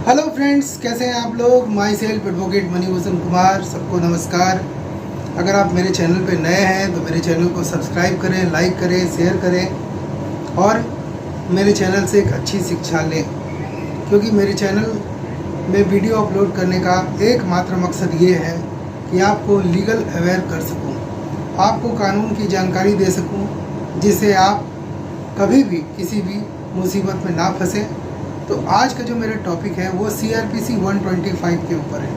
Hello friends, कैसे हैं आप लोग। My self advocate Manibhushan Kumar, सबको नमस्कार। अगर आप मेरे चैनल पे नए हैं तो मेरे चैनल को सब्सक्राइब करें, लाइक करें, शेयर करें और मेरे चैनल से एक अच्छी शिक्षा लें, क्योंकि मेरे चैनल में वीडियो अपलोड करने का एकमात्र मकसद ये है कि आपको लीगल अवेयर कर सकूं, आपको कानून की जानकारी दे सकूं, जिससे आप कभी भी किसी भी मुसीबत में ना फंसे। तो आज का जो मेरा टॉपिक है वो CRPC 125 के ऊपर है।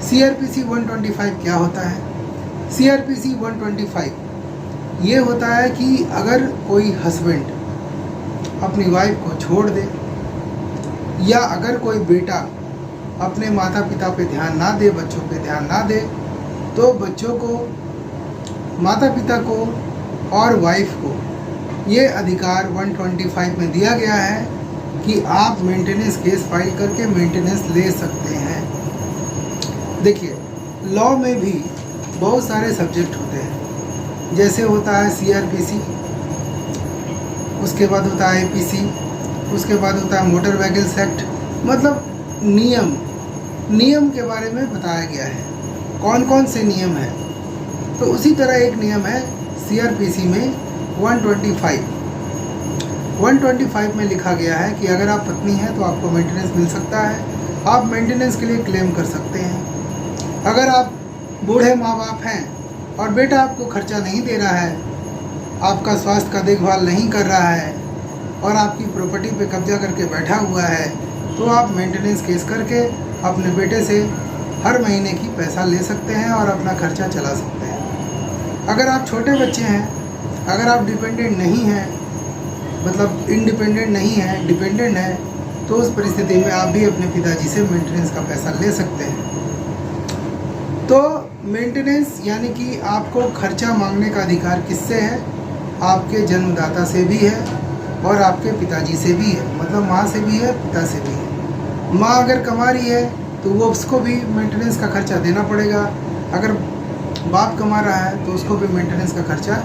CRPC 125 क्या होता है? CRPC 125 ये होता है कि अगर कोई हस्बैंड अपनी वाइफ को छोड़ दे, या अगर कोई बेटा अपने माता पिता पे ध्यान ना दे, बच्चों पे ध्यान ना दे, तो बच्चों को, माता पिता को और वाइफ को ये अधिकार 125 में दिया गया है कि आप मेंटेनेंस केस फाइल करके मेंटेनेंस ले सकते हैं। देखिए, लॉ में भी बहुत सारे सब्जेक्ट होते हैं। जैसे होता है CRPC, उसके बाद होता है APC, उसके बाद होता है मोटर व्हीकल्स एक्ट। मतलब नियम के बारे में बताया गया है, कौन कौन से नियम हैं। तो उसी तरह एक नियम है CRPC में 125 में लिखा गया है कि अगर आप पत्नी हैं तो आपको मेंटेनेंस मिल सकता है, आप मेंटेनेंस के लिए क्लेम कर सकते हैं। अगर आप बूढ़े माँ बाप हैं और बेटा आपको खर्चा नहीं दे रहा है, आपका स्वास्थ्य का देखभाल नहीं कर रहा है और आपकी प्रॉपर्टी पे कब्जा करके बैठा हुआ है, तो आप मेंटेनेंस केस करके अपने बेटे से हर महीने की पैसा ले सकते हैं और अपना खर्चा चला सकते हैं। अगर आप छोटे बच्चे हैं, अगर आप डिपेंडेंट नहीं हैं, मतलब इंडिपेंडेंट नहीं है, डिपेंडेंट है, तो उस परिस्थिति में आप भी अपने पिताजी से मेंटेनेंस का पैसा ले सकते हैं। तो मेंटेनेंस यानी कि आपको खर्चा मांगने का अधिकार किससे है? आपके जन्मदाता से भी है और आपके पिताजी से भी है, मतलब माँ से भी है, पिता से भी है। माँ अगर कमा रही है तो वो उसको भी मेंटेनेंस का खर्चा देना पड़ेगा। अगर बाप कमा रहा है तो उसको भी मेंटेनेंस का खर्चा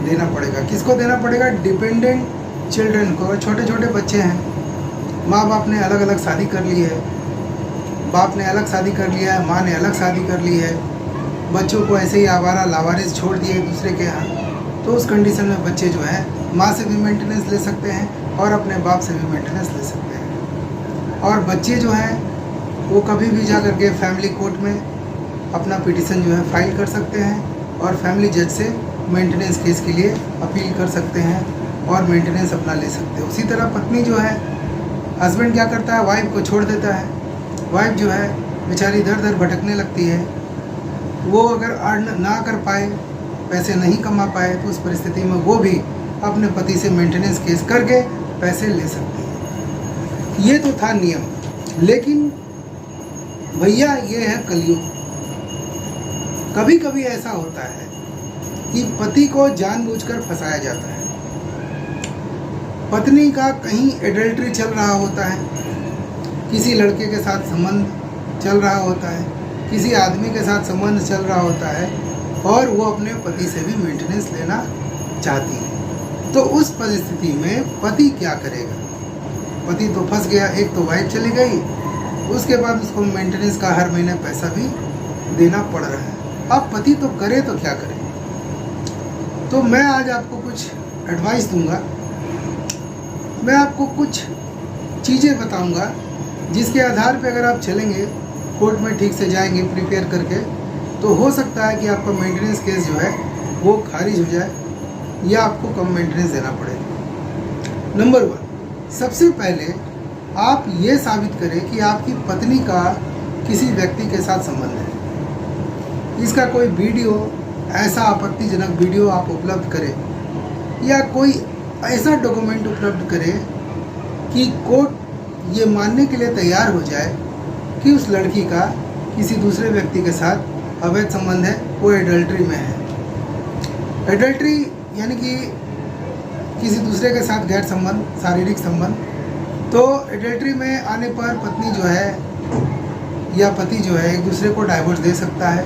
देना पड़ेगा। किसको देना पड़ेगा? डिपेंडेंट चिल्ड्रन को। छोटे छोटे बच्चे हैं, माँ बाप ने अलग अलग शादी कर ली है, बाप ने अलग शादी कर लिया है, माँ ने अलग शादी कर ली है, बच्चों को ऐसे ही आवारा लावारिस छोड़ दिए दूसरे के यहाँ, तो उस कंडीशन में बच्चे जो है माँ से भी मेंटेनेंस ले सकते हैं और अपने बाप से भी मेंटेनेंस ले सकते हैं। और बच्चे जो हैं वो कभी भी जा कर के फैमिली कोर्ट में अपना पिटीशन जो है फाइल कर सकते हैं और फैमिली जज से मेंटेनेंस केस के लिए अपील कर सकते हैं और मेंटेनेंस अपना ले सकते हैं। उसी तरह पत्नी जो है, हस्बैंड क्या करता है, वाइफ को छोड़ देता है। वाइफ जो है बेचारी दर दर भटकने लगती है। वो अगर अर्न ना कर पाए, पैसे नहीं कमा पाए, तो उस परिस्थिति में वो भी अपने पति से मेंटेनेंस केस करके पैसे ले सकती है। ये तो था नियम। लेकिन भैया ये है कलयुग। कभी कभी ऐसा होता है कि पति को जानबूझकर फंसाया जाता है। पत्नी का कहीं एडल्ट्री चल रहा होता है, किसी लड़के के साथ संबंध चल रहा होता है, किसी आदमी के साथ संबंध चल रहा होता है और वो अपने पति से भी मेंटेनेंस लेना चाहती है। तो उस परिस्थिति में पति क्या करेगा? पति तो फंस गया। एक तो वाइफ चली गई, उसके बाद उसको मेंटेनेंस का हर महीने पैसा भी देना पड़ रहा है। अब पति तो करे तो क्या करे? तो मैं आज आपको कुछ एडवाइस दूंगा, मैं आपको कुछ चीज़ें बताऊंगा जिसके आधार पे अगर आप चलेंगे, कोर्ट में ठीक से जाएंगे प्रिपेयर करके, तो हो सकता है कि आपका मेंटेनेंस केस जो है वो खारिज हो जाए या आपको कम मेंटेनेंस देना पड़े। नंबर 1, सबसे पहले आप ये साबित करें कि आपकी पत्नी का किसी व्यक्ति के साथ संबंध है। इसका कोई वीडियो, ऐसा आपत्तिजनक वीडियो आप उपलब्ध करें या कोई ऐसा डॉक्यूमेंट उपलब्ध करें कि कोर्ट ये मानने के लिए तैयार हो जाए कि उस लड़की का किसी दूसरे व्यक्ति के साथ अवैध संबंध है, वो एडल्ट्री में है। एडल्ट्री यानी कि किसी दूसरे के साथ गैर संबंध, शारीरिक संबंध। तो एडल्ट्री में आने पर पत्नी जो है या पति जो है एक दूसरे को डाइवोर्स दे सकता है,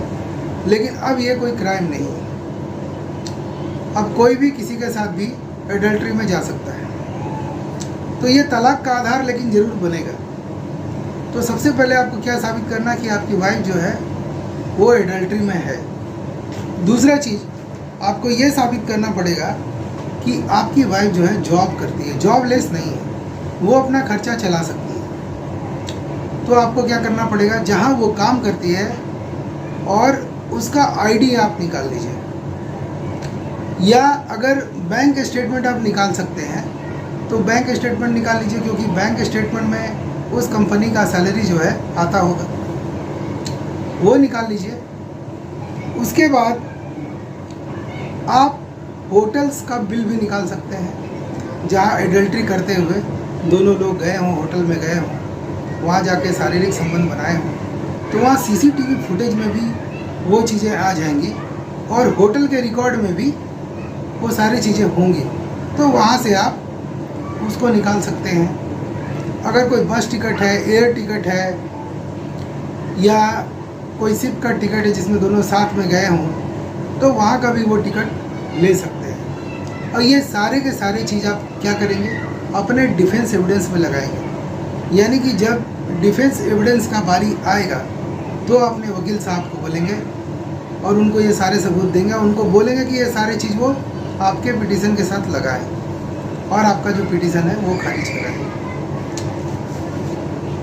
लेकिन अब ये कोई क्राइम नहीं है। अब कोई भी किसी के साथ भी एडल्ट्री में जा सकता है। तो ये तलाक का आधार लेकिन ज़रूर बनेगा। तो सबसे पहले आपको क्या साबित करना कि आपकी वाइफ जो है वो एडल्ट्री में है। दूसरा चीज़ आपको ये साबित करना पड़ेगा कि आपकी वाइफ जो है जॉब करती है, जॉबलेस नहीं है, वो अपना खर्चा चला सकती है। तो आपको क्या करना पड़ेगा, जहाँ वो काम करती है और उसका आईडी आप निकाल लीजिए, या अगर बैंक स्टेटमेंट आप निकाल सकते हैं तो बैंक स्टेटमेंट निकाल लीजिए, क्योंकि बैंक स्टेटमेंट में उस कंपनी का सैलरी जो है आता होगा, वो निकाल लीजिए। उसके बाद आप होटल्स का बिल भी निकाल सकते हैं, जहाँ एडल्ट्री करते हुए दोनों लोग गए हों, होटल में गए हों, वहाँ जाके शारीरिक संबंध बनाए हों, तो वहाँ सीसीटीवी फुटेज में भी वो चीज़ें आ जाएंगी और होटल के रिकॉर्ड में भी वो सारी चीज़ें होंगी। तो वहाँ से आप उसको निकाल सकते हैं। अगर कोई बस टिकट है, एयर टिकट है, या कोई शिप का टिकट है जिसमें दोनों साथ में गए हों, तो वहाँ का भी वो टिकट ले सकते हैं। और ये सारे के सारे चीज़ आप क्या करेंगे, अपने डिफेंस एविडेंस में लगाएंगे। यानी कि जब डिफेंस एविडेंस का बारी आएगा तो अपने वकील साहब को बोलेंगे और उनको ये सारे सबूत देंगे, उनको बोलेंगे कि ये सारे चीज़ वो आपके पिटीशन के साथ लगाएं और आपका जो पिटीशन है वो खारिज कराएं।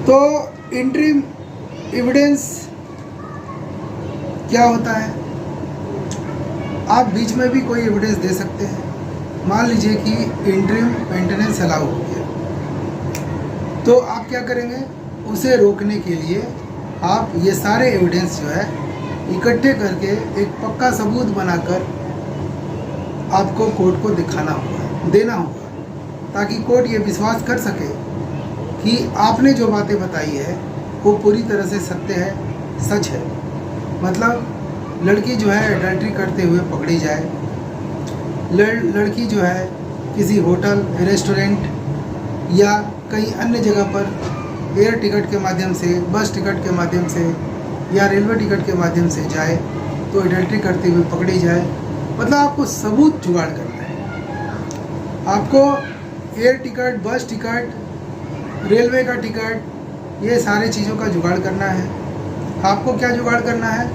तो इंटरिम एविडेंस क्या होता है, आप बीच में भी कोई एविडेंस दे सकते हैं। मान लीजिए कि इंटरिम मेंटेनेंस अलाउ हो गया, तो आप क्या करेंगे, उसे रोकने के लिए आप ये सारे एविडेंस जो है इकट्ठे करके एक पक्का सबूत बनाकर आपको कोर्ट को दिखाना होगा, देना होगा, ताकि कोर्ट ये विश्वास कर सके कि आपने जो बातें बताई है वो पूरी तरह से सत्य है, सच है। मतलब लड़की जो है एडल्ट्री करते हुए पकड़ी जाए, लड़की जो है किसी होटल, रेस्टोरेंट या कहीं अन्य जगह पर एयर टिकट के माध्यम से, बस टिकट के माध्यम से या रेलवे टिकट के माध्यम से जाए तो एडल्ट्री करते हुए पकड़ी जाए। मतलब आपको सबूत जुगाड़ करना है। आपको एयर टिकट, बस टिकट, रेलवे का टिकट, ये सारे चीज़ों का जुगाड़ करना है। आपको क्या जुगाड़ करना है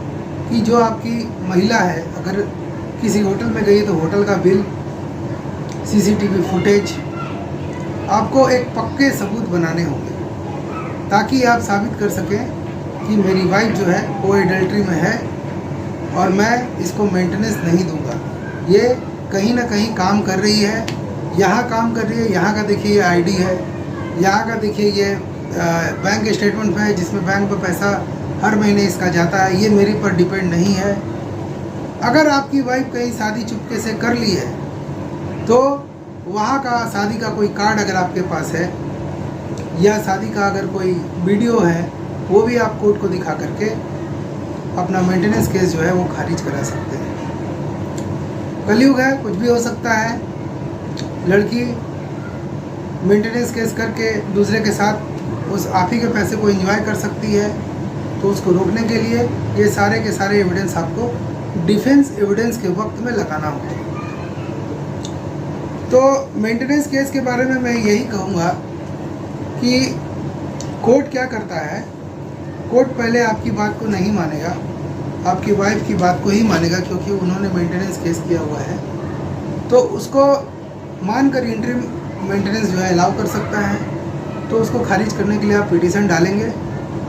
कि जो आपकी महिला है अगर किसी होटल में गई तो होटल का बिल, सीसीटीवी फुटेज, आपको एक पक्के सबूत बनाने होंगे ताकि आप साबित कर सकें कि मेरी वाइफ जो है वो एडल्ट्री में है और मैं इसको मेंटेनेंस नहीं दूंगा। ये कहीं ना कहीं काम कर रही है, यहाँ काम कर रही है, यहाँ का देखिए ये आईडी है, यहाँ का देखिए ये बैंक स्टेटमेंट पे है जिसमें बैंक पर पैसा हर महीने इसका जाता है, ये मेरे पर डिपेंड नहीं है। अगर आपकी वाइफ कहीं शादी चुपके से कर ली है तो वहाँ का शादी का कोई कार्ड अगर आपके पास है या शादी का अगर कोई वीडियो है, वो भी आप कोर्ट को दिखा करके अपना मेंटेनेंस केस जो है वो खारिज करा सकते हैं। कलयुग है, कुछ भी हो सकता है। लड़की मेंटेनेंस केस करके दूसरे के साथ उस आप ही के पैसे को एंजॉय कर सकती है, तो उसको रोकने के लिए ये सारे के सारे एविडेंस आपको डिफेंस एविडेंस के वक्त में लगाना होगा। तो मेंटेनेंस केस के बारे में मैं यही कहूँगा कि कोर्ट क्या करता है, कोर्ट पहले आपकी बात को नहीं मानेगा, आपकी वाइफ की बात को ही मानेगा, क्योंकि उन्होंने मेंटेनेंस केस किया हुआ है। तो उसको मानकर इंटरिम मेंटेनेंस जो है अलाउ कर सकता है। तो उसको खारिज करने के लिए आप पिटीशन डालेंगे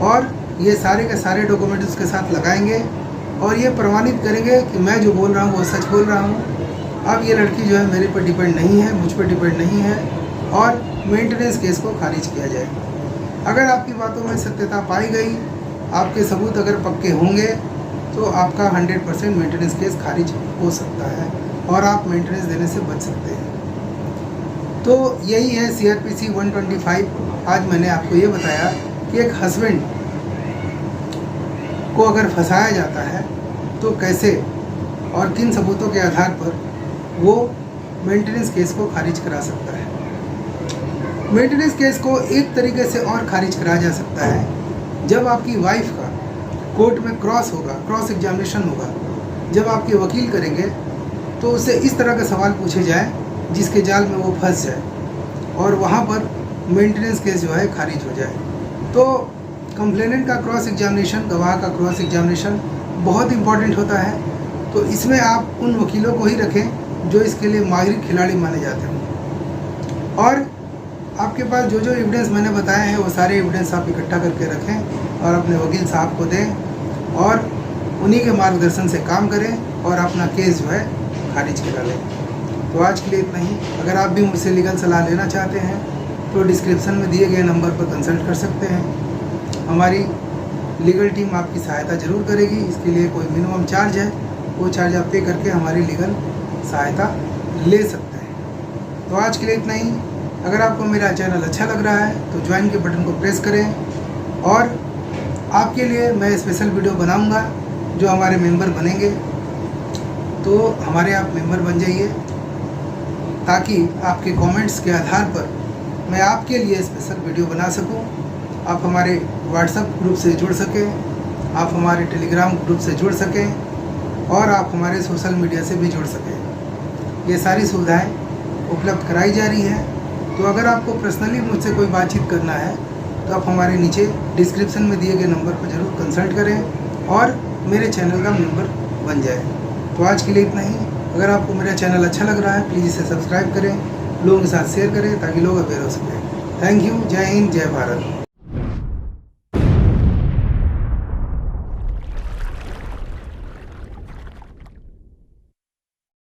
और ये सारे के सारे डॉक्यूमेंट उसके साथ लगाएंगे और ये प्रमाणित करेंगे कि मैं जो बोल रहा हूँ वो सच बोल रहा हूँ। अब ये लड़की जो है मेरे पर डिपेंड नहीं है, मुझ पर डिपेंड नहीं है, और मेंटेनेंस केस को खारिज किया जाए। अगर आपकी बातों में सत्यता पाई गई, आपके सबूत अगर पक्के होंगे, तो आपका 100% मेंटेनेंस केस खारिज हो सकता है और आप मेंटेनेंस देने से बच सकते हैं। तो यही है CRPC 125। आज मैंने आपको ये बताया कि एक हस्बैंड को अगर फंसाया जाता है तो कैसे और किन सबूतों के आधार पर वो मेंटेनेंस केस को खारिज करा सकता है। मेंटेनेंस केस को एक तरीके से और खारिज कराया जा सकता है जब आपकी वाइफ का कोर्ट में क्रॉस एग्जामिनेशन होगा। जब आपके वकील करेंगे तो उससे इस तरह के सवाल पूछे जाए जिसके जाल में वो फंस जाए और वहाँ पर मेंटेनेंस केस जो है खारिज हो जाए। तो कंप्लेनेंट का क्रॉस एग्जामिनेशन, गवाह का क्रॉस एग्जामिनेशन बहुत इंपॉर्टेंट होता है। तो इसमें आप उन वकीलों को ही रखें जो इसके लिए माहिर खिलाड़ी माने जाते हैं। और आपके पास जो जो एविडेंस मैंने बताए हैं वो सारे एविडेंस आप इकट्ठा करके रखें और अपने वकील साहब को दें और उन्हीं के मार्गदर्शन से काम करें और अपना केस जो है खारिज करा लें। तो आज के लिए इतना ही। अगर आप भी मुझसे लीगल सलाह लेना चाहते हैं तो डिस्क्रिप्शन में दिए गए नंबर पर कंसल्ट कर सकते हैं। हमारी लीगल टीम आपकी सहायता ज़रूर करेगी। इसके लिए कोई मिनिमम चार्ज है, वो चार्ज आप पे करके हमारी लीगल सहायता ले सकते हैं। तो आज के लिए इतना ही। अगर आपको मेरा चैनल अच्छा लग रहा है तो ज्वाइन के बटन को प्रेस करें और आपके लिए मैं स्पेशल वीडियो बनाऊंगा जो हमारे मेंबर बनेंगे। तो हमारे आप मेंबर बन जाइए ताकि आपके कमेंट्स के आधार पर मैं आपके लिए स्पेशल वीडियो बना सकूं। आप हमारे व्हाट्सएप ग्रुप से जुड़ सकें, आप हमारे टेलीग्राम ग्रुप से जुड़ सकें और आप हमारे सोशल मीडिया से भी जुड़ सकें। ये सारी सुविधाएं उपलब्ध कराई जा रही हैं। तो अगर आपको पर्सनली मुझसे कोई बातचीत करना है तो आप हमारे नीचे डिस्क्रिप्शन में दिए गए नंबर पर ज़रूर कंसल्ट करें और मेरे चैनल का मेंबर बन जाए। तो आज के लिए इतना ही। अगर आपको मेरा चैनल अच्छा लग रहा है प्लीज़ इसे सब्सक्राइब करें, लोगों के साथ शेयर करें ताकि लोग अवेयर हो सकें। Thank you. जय हिंद, जय भारत।